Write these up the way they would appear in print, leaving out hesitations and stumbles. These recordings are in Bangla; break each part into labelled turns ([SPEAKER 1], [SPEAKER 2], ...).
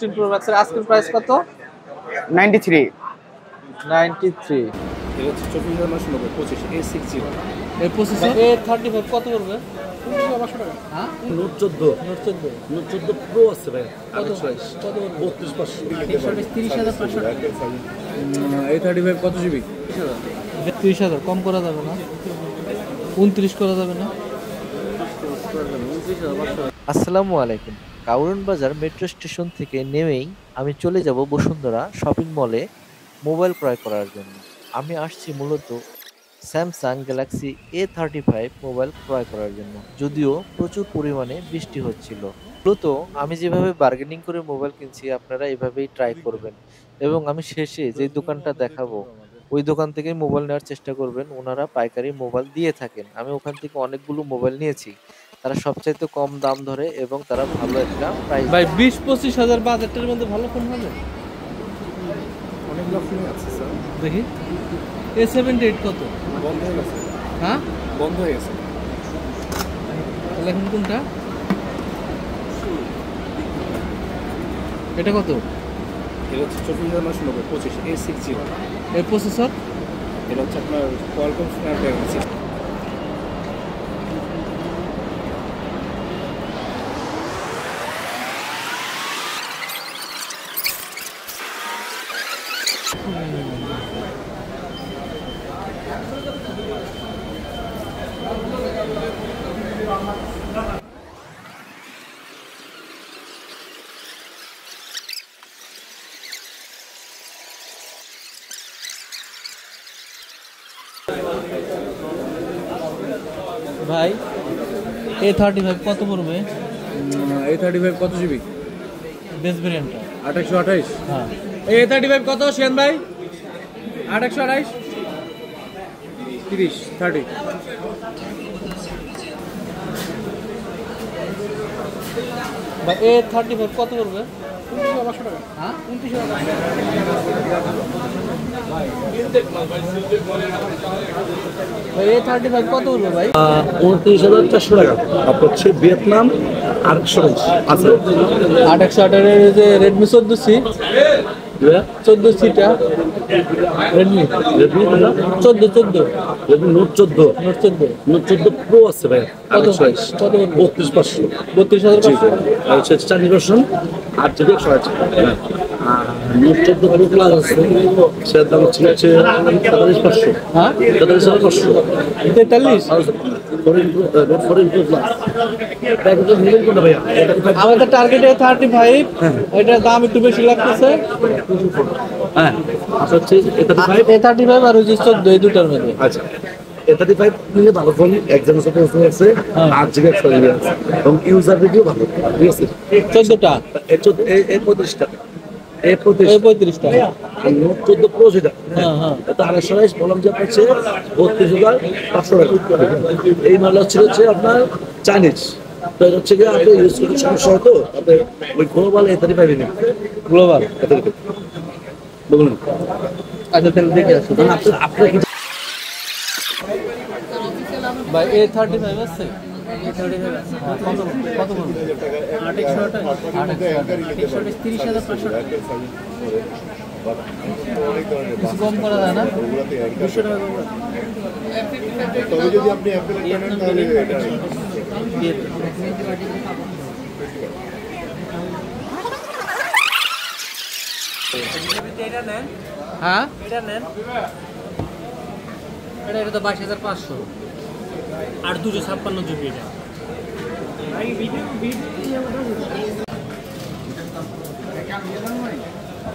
[SPEAKER 1] 16 প্রো ম্যাক্স এর আজকের প্রাইস কত?
[SPEAKER 2] 93
[SPEAKER 1] 93
[SPEAKER 3] এটা হচ্ছে 24990 25 A60
[SPEAKER 1] এর প্রসেসর A35 কত পড়বে?
[SPEAKER 3] 500 টাকা।
[SPEAKER 1] হ্যাঁ
[SPEAKER 3] নোট 14 নোট 14 প্রো আছে ভাই
[SPEAKER 1] কত কত
[SPEAKER 3] 32500 30500 A35 কত জিবি?
[SPEAKER 1] 30000 কম করা যাবে না? 29 করা যাবে না? আসসালামু আলাইকুম। কাউরন বাজার মেট্রো স্টেশন থেকে নেমেই আমি চলে যাব বসুন্ধরা শপিং মলে মোবাইল ক্রয় করার জন্য। আমি আসছি মূলত স্যামসাং গ্যালাক্সি A35 মোবাইল ক্রয় করার জন্য, যদিও প্রচুর পরিমাণে বৃষ্টি হচ্ছিল। মূলত আমি যেভাবে বার্গেনিং করে মোবাইল কিনছি আপনারা এভাবেই ট্রাই করবেন, এবং আমি শেষে যে দোকানটা দেখাবো ওই দোকান থেকে মোবাইল নেওয়ার চেষ্টা করবেন। ওনারা পাইকারি মোবাইল দিয়ে থাকেন। আমি ওখান থেকে অনেকগুলো মোবাইল নিয়েছি, তারা সবচাইতে কম দাম ধরে এবং তারা ভালো একটা প্রাইস। ভাই 20-25 হাজার বাজেটের মধ্যে ভালো ফোন হবে?
[SPEAKER 3] অনেকগুলো ফোন আছে স্যার,
[SPEAKER 1] দেখি A78 কত?
[SPEAKER 3] বন্ধ হয়ে গেছে।
[SPEAKER 1] হ্যাঁ
[SPEAKER 3] বন্ধ হয়ে গেছে।
[SPEAKER 1] তাহলে এখন কোনটা? এটা কত?
[SPEAKER 3] এটা হচ্ছে 24990 25 A60
[SPEAKER 1] এর প্রসেসর?
[SPEAKER 3] এটা হচ্ছে আপনার কোয়ালকম স্ন্যাপড্রাগন 6।
[SPEAKER 1] ভাই A35 কত পড়বে?
[SPEAKER 3] A35 কত জিবি?
[SPEAKER 1] বেস ভেরিয়েন্টটা
[SPEAKER 3] 828।
[SPEAKER 1] হ্যাঁ।
[SPEAKER 3] A35 কত শিয়ান ভাই? 828 30 30।
[SPEAKER 1] ভাই A35 কত পড়বে?
[SPEAKER 3] 500 টাকা।
[SPEAKER 1] হ্যাঁ ভাই A35 কত পড়বে ভাই?
[SPEAKER 3] 29400 টাকা। তারপর হচ্ছে ভিয়েতনাম 828 আছে।
[SPEAKER 1] 818 এর যে রেডমি 14C 14Cটা Redmi 14
[SPEAKER 3] Redmi note 14 note 14 pro আছে ভাই।
[SPEAKER 1] কত
[SPEAKER 3] 32500
[SPEAKER 1] 32500
[SPEAKER 3] আর হচ্ছে 4 version 8 GB 128। Note 14 pro plus আছে, সেটার দাম হচ্ছে 47500।
[SPEAKER 1] হ্যাঁ
[SPEAKER 3] 47500।
[SPEAKER 1] 43
[SPEAKER 3] নোট 14 প্রো প্লাস এটা একদম নিলেন কোনটা ভাইয়া?
[SPEAKER 1] আমাদের টার্গেট A35, এটার দাম একটু বেশি লাগতেছে।
[SPEAKER 3] হ্যাঁ আচ্ছা হচ্ছে
[SPEAKER 1] A35 আর ওই যে 14 এই দুটার মধ্যে।
[SPEAKER 3] আচ্ছা A35 নিলে ভালো ফোন, একজন সাপোর্ট আছে, 8 জিবি 128 আছে এবং ইউজার রিভিউ ভালো, ঠিক আছে।
[SPEAKER 1] 14টা
[SPEAKER 3] A35টা
[SPEAKER 1] A35টা
[SPEAKER 3] নোট 14 প্রো যেটা,
[SPEAKER 1] হ্যাঁ হ্যাঁ
[SPEAKER 3] এটা 828 বললাম যে আপনার হচ্ছে 32500 টাকা। এই মাল হচ্ছে আপনার চাইনিজ, তো এটা হচ্ছে কি আপনি ইউজ করতে সমস্যা হতো, আপনি ওই গ্লোবাল A35 নেবেন।
[SPEAKER 1] গ্লোবাল
[SPEAKER 3] বলুন
[SPEAKER 1] আচ্ছা তাহলে দেখে আসো।
[SPEAKER 3] আপনার কি
[SPEAKER 1] ভাই A35 আছে? A35 আছে কত কত বলবো? 828 30500 টাকা। কিছু কম করা যায় না? 200 টাকা কম।
[SPEAKER 4] তবে যদি আপনি অ্যাপেল নেন তাহলে এটা
[SPEAKER 1] এটা নেন। হ্যাঁ এটা নেন। এটা তো 22500 আর 256 জিবি। এটা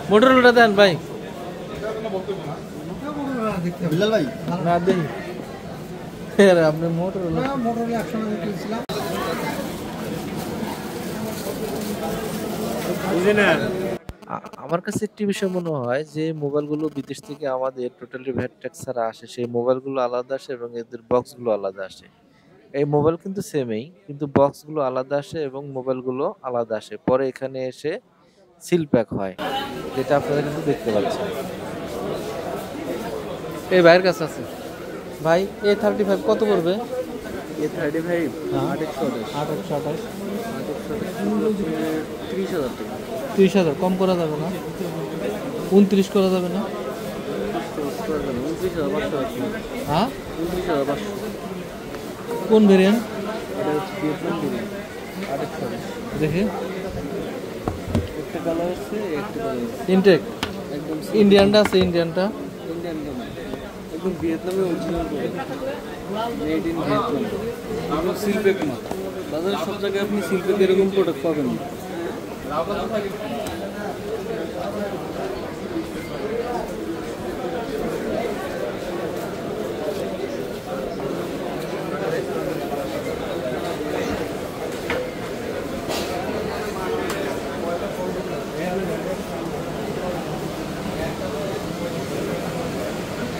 [SPEAKER 1] মোটরোলা দেন ভাই।
[SPEAKER 4] বিলাল ভাই
[SPEAKER 1] না দেই আরে আপনি মোটরোলা
[SPEAKER 4] একসঙ্গে কিনছিলাম।
[SPEAKER 1] আমার কাছে একটি বিষয় মনে হয় যে মোবাইলগুলো বিদেশ থেকে আমাদের টোটালি ভ্যাট ট্যাক্স ছাড়া আসে, সেই মোবাইলগুলো আলাদা আসে এবং এদের বক্সগুলো আলাদা আসে। এই মোবাইল কিন্তু সেমই, কিন্তু বক্সগুলো আলাদা আসে এবং মোবাইলগুলো আলাদা আসে, পরে এখানে এসে সিল প্যাক হয়, যেটা আপনারা কিন্তু দেখতে পাচ্ছেন। এই ভাইয়ের কাছে আছে। ভাই A35 কত পড়বে?
[SPEAKER 3] A35
[SPEAKER 1] 828 30,000 টাকা।
[SPEAKER 5] 30,000 কম করা যাবে না? 29 করা যাবে না?
[SPEAKER 1] 29,500 আছে।
[SPEAKER 5] হ্যাঁ
[SPEAKER 1] 29,500।
[SPEAKER 5] কোন ভেরিয়েন্ট
[SPEAKER 1] এটা হচ্ছে ভিয়েতনাম ভেরিয়েন্ট। আরেকটা
[SPEAKER 5] দেখে?
[SPEAKER 1] একটা কালার আছে, একটা কালার আছে।
[SPEAKER 5] ইনটেক
[SPEAKER 1] একদম
[SPEAKER 5] ইন্ডিয়ানটা আছে, ইন্ডিয়ানটা
[SPEAKER 1] ইন্ডিয়ান কালার। একদম ভিয়েতনামে original product. Made in Vietnam. একদম সিলপ্যাক মাল। বাজারের সব জায়গায় আপনি সিলপ্যাক এরকম প্রোডাক্ট পাবেন না।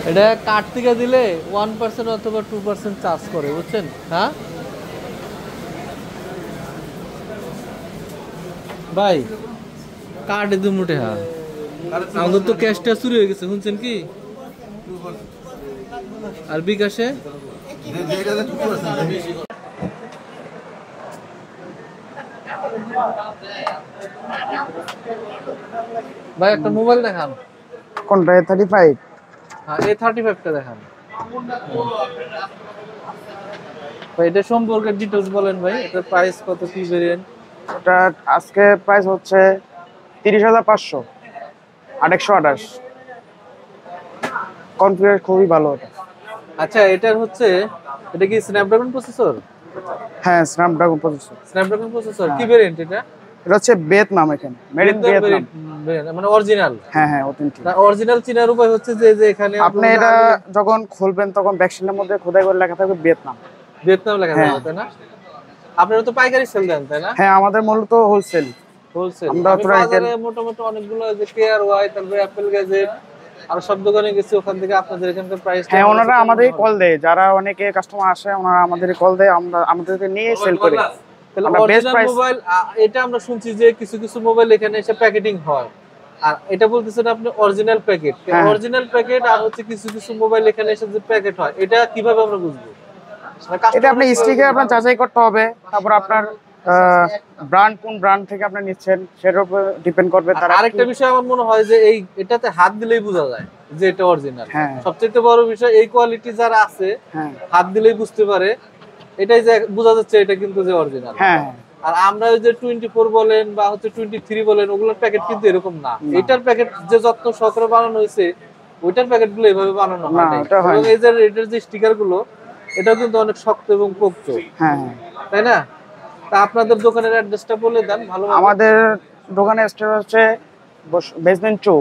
[SPEAKER 5] এটা কার্ড থেকে দিলে 1% অথবা 2% চার্জ করে, বুঝছেন? হ্যাঁ ভাই, কার্ড একদম মোটে। হ্যাঁ আমাদের তো ক্যাশটা চুরি হয়ে গেছে, শুনছেন কি? আর বিকাশে ভাই একটা মোবাইল দেখান।
[SPEAKER 2] কোনটা? 35?
[SPEAKER 5] হ্যাঁ A35টা দেখান ভাই। এটা সম্পর্কে ডিটেইলস বলেন ভাই। এটার প্রাইস কত, কি ভেরিয়েন্ট?
[SPEAKER 2] ওটা আজকে প্রাইস হচ্ছে 30,500, 828। কনফিগার খুবই ভালো ওটা।
[SPEAKER 5] আচ্ছা এটার হচ্ছে, এটা কি স্ন্যাপড্রাগন প্রসেসর?
[SPEAKER 2] হ্যাঁ, স্ন্যাপড্রাগন প্রসেসর।
[SPEAKER 5] স্ন্যাপড্রাগন প্রসেসর কি ভেরিয়েন্ট এটা?
[SPEAKER 2] এটা হচ্ছে ভিয়েতনাম, এখানে মেড ইন ভিয়েতনাম।
[SPEAKER 5] মানে অরিজিনাল?
[SPEAKER 2] হ্যাঁ হ্যাঁ, অথেন্টিক।
[SPEAKER 5] অরিজিনাল চিনার উপায় হচ্ছে যে এখানে
[SPEAKER 2] আপনি এটা যখন খুলবেন তখন ব্যাকসাইডের মধ্যে খোদাই করে লেখা থাকবে ভিয়েতনাম।
[SPEAKER 5] ভিয়েতনাম লেখা থাকবে, তাই না? আপনারা তো পাইকারি সেল দেন, তাই না?
[SPEAKER 2] হ্যাঁ, আমাদের মূলত হোলসেল।
[SPEAKER 5] হোলসেল।
[SPEAKER 2] আমরা তো
[SPEAKER 5] বাজারে মোটামুটি অনেকগুলো যে KRY, তারপরে অ্যাপল গ্যাজেট আর সব দোকানে গেছি, ওখান থেকে আপনাদের এখানকার প্রাইস।
[SPEAKER 2] হ্যাঁ, ওনারা আমাদেরই কল দেয়, যারা অনেকে কাস্টমার আসে ওনারা আমাদেরই কল দেয়, আমরা আমাদেরকে নিয়ে সেল করি।
[SPEAKER 5] তাহলে
[SPEAKER 2] আমরা বেস্ট
[SPEAKER 5] অরিজিনাল
[SPEAKER 2] প্রাইস।
[SPEAKER 5] মোবাইল, এটা আমরা শুনছি যে কিছু কিছু মোবাইল এখানে এসে প্যাকেটিং হয়, আর এটা বলতেছেন আপনি অরিজিনাল প্যাকেট।
[SPEAKER 2] হ্যাঁ।
[SPEAKER 5] অরিজিনাল প্যাকেট আর হচ্ছে কিছু কিছু মোবাইল এখানে এসে যে প্যাকেট হয়, এটা কিভাবে আমরা বুঝবো?
[SPEAKER 2] এটা আপনি স্টিকে আপনার যাচাই করতে হবে, তারপর আপনার ব্র্যান্ড কোন ব্র্যান্ড থেকে আপনি নিচ্ছেন সেটার উপর ডিপেন্ড করবে। তার
[SPEAKER 5] আরেকটা বিষয় আমার মনে হয় যে এটাতে হাত দিলেই বোঝা যায় যে এটা অরিজিনাল।
[SPEAKER 2] হ্যাঁ।
[SPEAKER 5] সবচেয়ে বড় বিষয় এই কোয়ালিটি যারা আছে,
[SPEAKER 2] হ্যাঁ
[SPEAKER 5] হাত দিলেই বুঝতে পারে, এটাই যে বোঝা যাচ্ছে এটা কিন্তু যে অরিজিনাল।
[SPEAKER 2] হ্যাঁ।
[SPEAKER 5] আর আমরা ওই যে 24 বলেন বা হচ্ছে 23 বলেন, ওগুলোর প্যাকেট কিন্তু এরকম না। এটার প্যাকেট যে যত্ন সহকারে বানানো হয়েছে, ওইটার প্যাকেট গুলো এভাবে বানানো হয় না।
[SPEAKER 2] ওটা হয়
[SPEAKER 5] এবং
[SPEAKER 2] না।
[SPEAKER 5] এই যে এটার যে স্টিকার গুলো, এটাও কিন্তু অনেক শক্ত এবং পোক্ত,
[SPEAKER 2] হ্যাঁ।
[SPEAKER 5] তাই না? তা আপনাদের দোকানের অ্যাড্রেসটা বলে দেন ভালো।
[SPEAKER 2] আমাদের দোকানের স্টোর হচ্ছে বেসমেন্ট 2।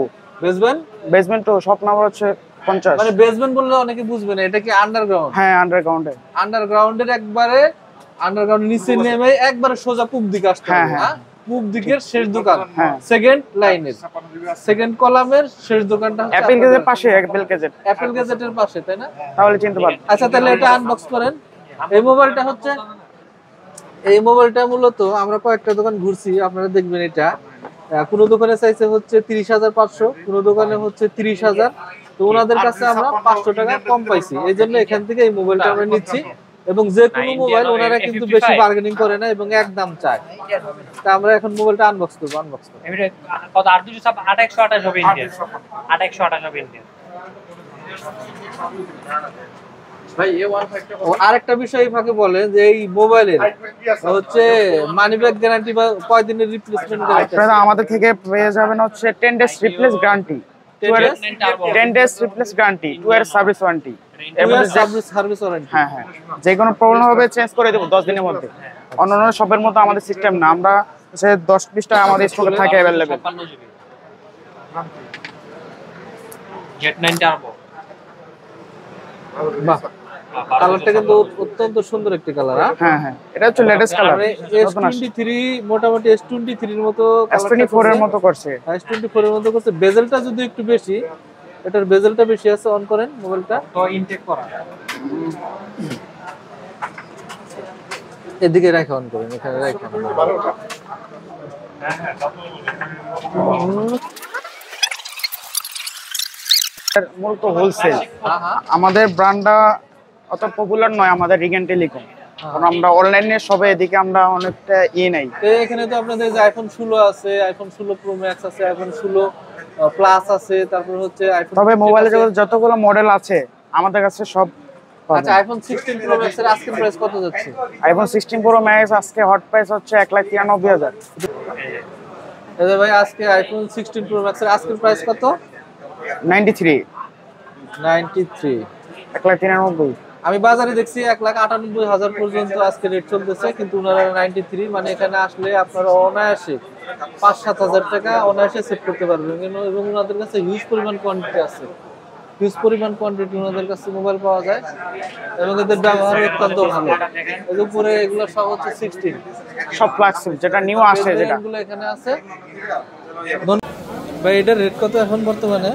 [SPEAKER 2] বেসমেন্ট 2, শপ নাম্বার হচ্ছে 50।
[SPEAKER 5] মানে বেসমেন্ট বললে অনেকে বুঝবে না, এটা কি আন্ডারগ্রাউন্ড?
[SPEAKER 2] হ্যাঁ, আন্ডারগ্রাউন্ডে।
[SPEAKER 5] আন্ডারগ্রাউন্ডের একবারে আন্ডারগ্রাউন্ডের নিচে নেমে একবারে সোজা পূব দিকে আসতে হবে।
[SPEAKER 2] হ্যাঁ,
[SPEAKER 5] হ্যাঁ, পূব দিকের শেষ দোকান,
[SPEAKER 2] হ্যাঁ।
[SPEAKER 5] সেকেন্ড লাইনের সেকেন্ড কলামের শেষ দোকানটা হচ্ছে
[SPEAKER 2] অ্যাপল গেজের পাশে, অ্যাপল গেজেট।
[SPEAKER 5] অ্যাপল গ্যাজেটের পাশে, তাই না?
[SPEAKER 2] তাহলে চিনতে পারবেন।
[SPEAKER 5] আচ্ছা তাহলে এটা আনবক্স করেন। এই মোবাইলটা হচ্ছে, এই মোবাইলটা মূলত আমরা কয়েকটা দোকান ঘুরছি, আপনারা দেখবেন এটা কোনো দোকানে চাইছে হচ্ছে 30,500, কোনো দোকানে হচ্ছে 30,000। তো ওনাদের কাছে আমরা 500 টাকা কম পাইছি, এই জন্য এখান থেকে এই মোবাইলটা আমরা নিচ্ছি। এবং যে কোনো মোবাইল ওনারা কিন্তু বেশি বার্গেনিং করে না এবং একদম চায়। তা আমরা এখন মোবাইলটা আনবক্স করবো।
[SPEAKER 6] কত? আর দুটো সব 828 হবে ইন্ডিয়ান। 828 হবে ইন্ডিয়ান।
[SPEAKER 5] আরেকটা বিষয় এই ফাঁকে বলে যে এই মোবাইলের হচ্ছে মানি ব্যাক গ্যারান্টি বা কয়দিনের রিপ্লেসমেন্ট গ্যারান্টি?
[SPEAKER 2] আপনারা আমাদের থেকে পেয়ে যাবেন হচ্ছে 10 days replace guarantee, 10 days replace guarantee, 2 year service warranty.
[SPEAKER 5] Service warranty.
[SPEAKER 2] হ্যাঁ হ্যাঁ, যে কোনো প্রবলেম হবে চেঞ্জ করে দেবো 10 দিনের মধ্যে। অন্যান্য শপের মতো আমাদের সিস্টেম না, আমরা 10-20 টা আমাদের স্টকে থাকে अवेलेबल।
[SPEAKER 6] Jet 9 turbo.
[SPEAKER 5] বাহ, কালারটা কিন্তু অত্যন্ত সুন্দর একটি কালার।
[SPEAKER 2] হ্যাঁ হ্যাঁ, এটা হচ্ছে লেটেস্ট কালার।
[SPEAKER 5] S23 মোটামুটি S23 এর মতো,
[SPEAKER 2] S24 এর মতো করছে।
[SPEAKER 5] S24 এর মতো করছে। বেজেলটা যদি একটু বেশি, এটার বেজেলটা বেশি আছে। অন করেন মোবাইলটা,
[SPEAKER 6] তো ইনটেক করা।
[SPEAKER 5] এদিকে রেখে অন করেন, এখানে রেখে।
[SPEAKER 2] মূলত হোলসেল।
[SPEAKER 5] হ্যাঁ হ্যাঁ,
[SPEAKER 2] আমাদের ব্র্যান্ডটা অত পপুলার নয়, আমাদের রিগেন টেলিকম। কারণ আমরা অনলাইনে সবে এদিকে আমরা অনেকটা নাই।
[SPEAKER 5] এখানে তো আপনাদের যে আইফোন 16 আছে, আইফোন 16 প্রো ম্যাক্স আছে, আইফোন 16 প্লাস আছে, তারপর হচ্ছে আইফোন,
[SPEAKER 2] তবে মোবাইলে যতগুলো মডেল আছে আমাদের কাছে সব।
[SPEAKER 5] আচ্ছা, আইফোন 16 প্রো ম্যাক্স এর আজকের প্রাইস কত যাচ্ছে?
[SPEAKER 2] আইফোন 16 প্রো ম্যাক্স আজকে হট প্রাইস হচ্ছে 1,93,000।
[SPEAKER 5] এই যে ভাই আজকে আইফোন 16 প্রো ম্যাক্স এর আজকের প্রাইস কত?
[SPEAKER 2] 93 1,93,000।
[SPEAKER 5] আমি বাজারে দেখছি 1,98,000 পর্যন্ত আজকে রেট চলতেছে, কিন্তু ওনারা 93, মানে এখানে আসলে আপনারা অনায়াসে 5-7 হাজার টাকা অনায়াসে সেভ করতে পারবেন। এবং ওনাদের কাছে হিউজ পরিমাণ কোয়ান্টিটি আছে, হিউজ পরিমাণ কোয়ান্টিটি ওনাদের কাছে মোবাইল পাওয়া যায় এবং এদের ব্যবহার অত্যন্ত ভালো। এর উপরে এগুলো সব হচ্ছে 16
[SPEAKER 2] সব ফ্ল্যাগশিপ যেটা নিউ আসে, যেটা
[SPEAKER 5] এগুলো এখানে আছে। ভাই এটার রেট কত এখন বর্তমানে?